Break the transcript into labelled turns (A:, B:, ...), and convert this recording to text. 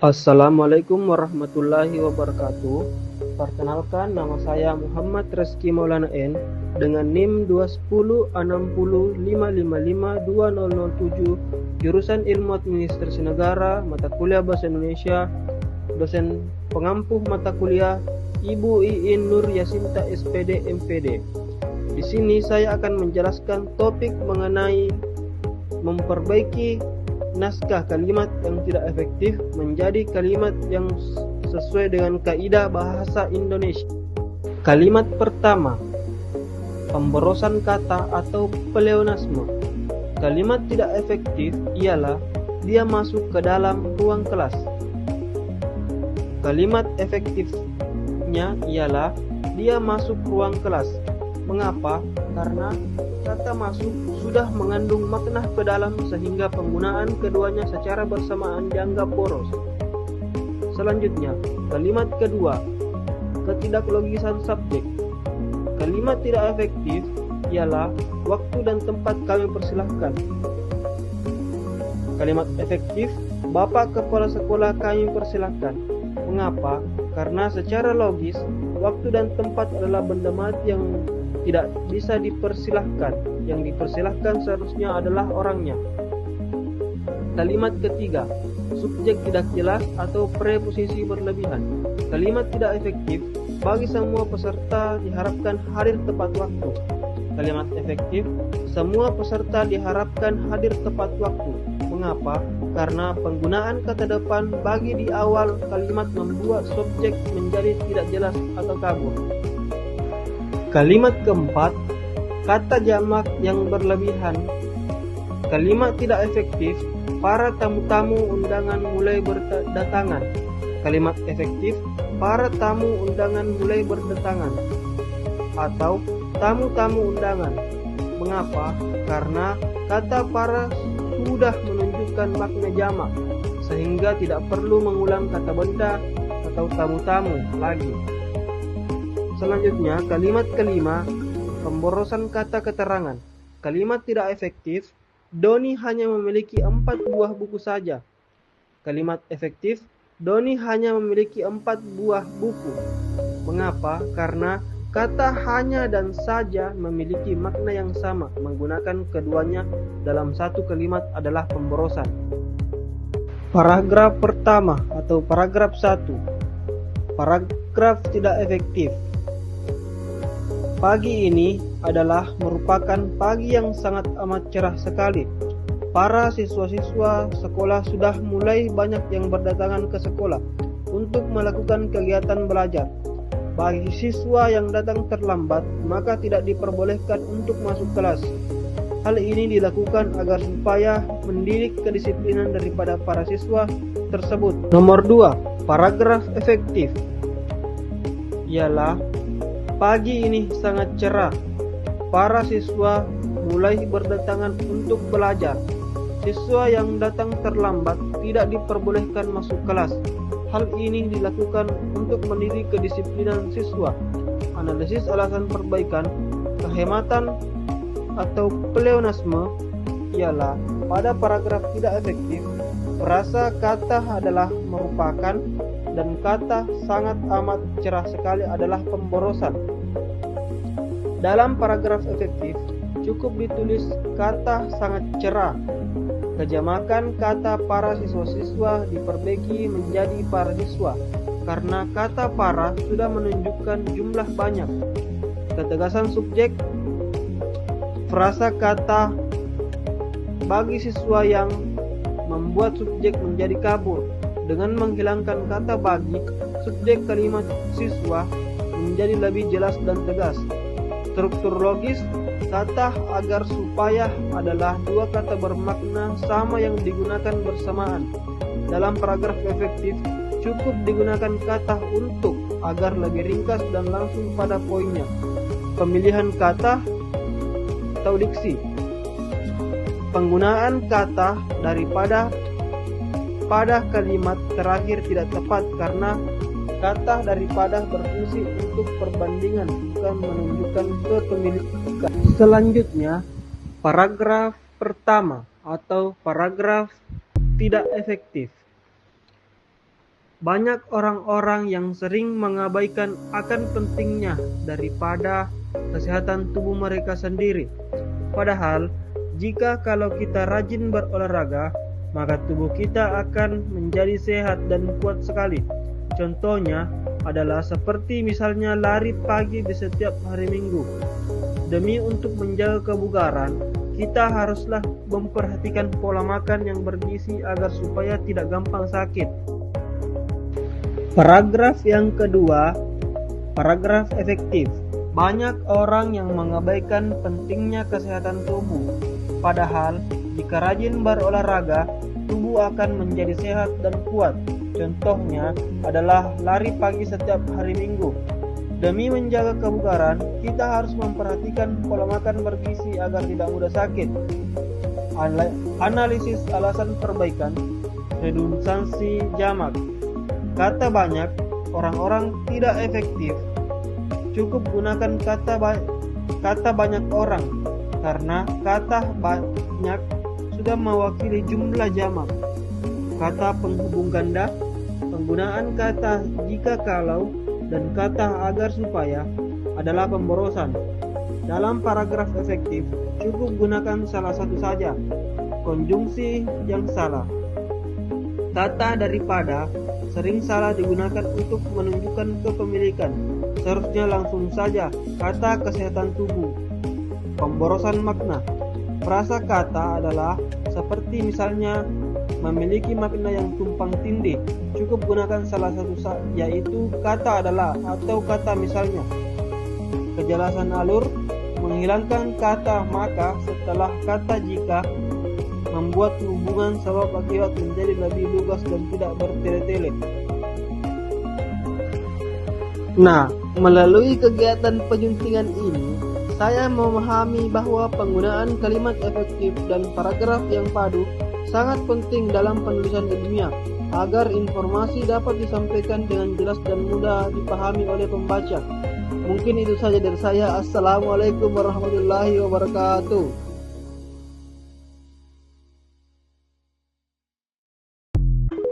A: Assalamualaikum warahmatullahi wabarakatuh. Perkenalkan, nama saya Muhammad Reski Maulana N dengan NIM 2106055520007, jurusan Ilmu Administrasi Negara, mata kuliah Bahasa Indonesia, dosen pengampuh mata kuliah Ibu Iin Nur Yasinta SPD MPD. Di sini saya akan menjelaskan topik mengenai memperbaiki naskah kalimat yang tidak efektif menjadi kalimat yang sesuai dengan kaidah bahasa Indonesia. Kalimat pertama, pemborosan kata atau pleonasme. Kalimat tidak efektif ialah dia masuk ke dalam ruang kelas. Kalimat efektifnya ialah dia masuk ruang kelas. Mengapa? Karena kata masuk sudah mengandung makna ke dalam sehingga penggunaan keduanya secara bersamaan dianggap boros. Selanjutnya, kalimat kedua, ketidaklogisan subjek. Kalimat tidak efektif ialah waktu dan tempat kami persilahkan. Kalimat efektif, Bapak Kepala Sekolah kami persilahkan. Mengapa? Karena secara logis, waktu dan tempat adalah benda mati yang tidak bisa dipersilahkan. Yang dipersilahkan seharusnya adalah orangnya. Kalimat ketiga, subjek tidak jelas atau preposisi berlebihan. Kalimat tidak efektif, bagi semua peserta diharapkan hadir tepat waktu. Kalimat efektif, semua peserta diharapkan hadir tepat waktu. Mengapa? Karena penggunaan kata depan bagi di awal kalimat membuat subjek menjadi tidak jelas atau kabur. Kalimat keempat, kata jamak yang berlebihan. Kalimat tidak efektif, para tamu-tamu undangan mulai berdatangan. Kalimat efektif, para tamu undangan mulai berdatangan. Atau tamu-tamu undangan. Mengapa? Karena kata para sudah menunjukkan makna jamak, sehingga tidak perlu mengulang kata benda atau tamu-tamu lagi. Selanjutnya, kalimat kelima, pemborosan kata keterangan. Kalimat tidak efektif, Doni hanya memiliki 4 buah buku saja. Kalimat efektif, Doni hanya memiliki 4 buah buku. Mengapa? Karena kata hanya dan saja memiliki makna yang sama. Menggunakan keduanya dalam satu kalimat adalah pemborosan. Paragraf pertama atau paragraf 1. Paragraf tidak efektif. Pagi ini adalah merupakan pagi yang sangat amat cerah sekali. Para siswa-siswa sekolah sudah mulai banyak yang berdatangan ke sekolah untuk melakukan kegiatan belajar. Bagi siswa yang datang terlambat, maka tidak diperbolehkan untuk masuk kelas. Hal ini dilakukan agar supaya mendidik kedisiplinan daripada para siswa tersebut. Nomor 2, paragraf efektif ialah pagi ini sangat cerah. Para siswa mulai berdatangan untuk belajar. Siswa yang datang terlambat tidak diperbolehkan masuk kelas. Hal ini dilakukan untuk mendidik kedisiplinan siswa. Analisis alasan perbaikan, kehematan atau pleonasme ialah pada paragraf tidak efektif, frasa kata adalah merupakan dan kata sangat amat cerah sekali adalah pemborosan. Dalam paragraf efektif, cukup ditulis kata sangat cerah. Kejamakan kata para siswa-siswa diperbaiki menjadi para siswa, karena kata para sudah menunjukkan jumlah banyak. Ketegasan subjek, frasa kata bagi siswa yang membuat subjek menjadi kabur. Dengan menghilangkan kata bagi, subjek kalimat siswa menjadi lebih jelas dan tegas. Struktur logis, kata agar supaya adalah dua kata bermakna sama yang digunakan bersamaan. Dalam paragraf efektif, cukup digunakan kata untuk agar lebih ringkas dan langsung pada poinnya. Pemilihan kata atau diksi. Penggunaan kata daripada pada kalimat terakhir tidak tepat karena kata daripada berfungsi untuk perbandingan, bukan menunjukkan kepemilikan. Selanjutnya, paragraf pertama atau paragraf tidak efektif. Banyak orang-orang yang sering mengabaikan akan pentingnya daripada kesehatan tubuh mereka sendiri. Padahal, jika kalau kita rajin berolahraga, maka tubuh kita akan menjadi sehat dan kuat sekali. Contohnya adalah seperti misalnya lari pagi di setiap hari Minggu. Demi untuk menjaga kebugaran, kita haruslah memperhatikan pola makan yang bergizi agar supaya tidak gampang sakit. Paragraf yang kedua, paragraf efektif. Banyak orang yang mengabaikan pentingnya kesehatan tubuh. Padahal, jika rajin berolahraga, tubuh akan menjadi sehat dan kuat. Contohnya adalah lari pagi setiap hari Minggu. Demi menjaga kebugaran, kita harus memperhatikan pola makan bergizi agar tidak mudah sakit. Analisis alasan perbaikan, redundansi jamak. Kata banyak, orang-orang tidak efektif. Cukup gunakan kata banyak orang, karena kata banyak sudah mewakili jumlah jamak. Kata penghubung ganda, penggunaan kata jika kalau, dan kata agar supaya adalah pemborosan. Dalam paragraf efektif, cukup gunakan salah satu saja. Konjungsi yang salah. Kata daripada sering salah digunakan untuk menunjukkan kepemilikan. Seharusnya langsung saja kata kesehatan tubuh. Pemborosan makna. Frasa kata adalah seperti misalnya memiliki makna yang tumpang tindih. Cukup gunakan salah satu yaitu kata adalah atau kata misalnya. Kejelasan alur. Menghilangkan kata maka setelah kata jika, membuat hubungan sebab akibat menjadi lebih lugas dan tidak bertele-tele. Nah, melalui kegiatan penyuntingan ini, saya memahami bahwa penggunaan kalimat efektif dan paragraf yang padu sangat penting dalam penulisan ilmiah agar informasi dapat disampaikan dengan jelas dan mudah dipahami oleh pembaca. Mungkin itu saja dari saya. Assalamualaikum warahmatullahi wabarakatuh.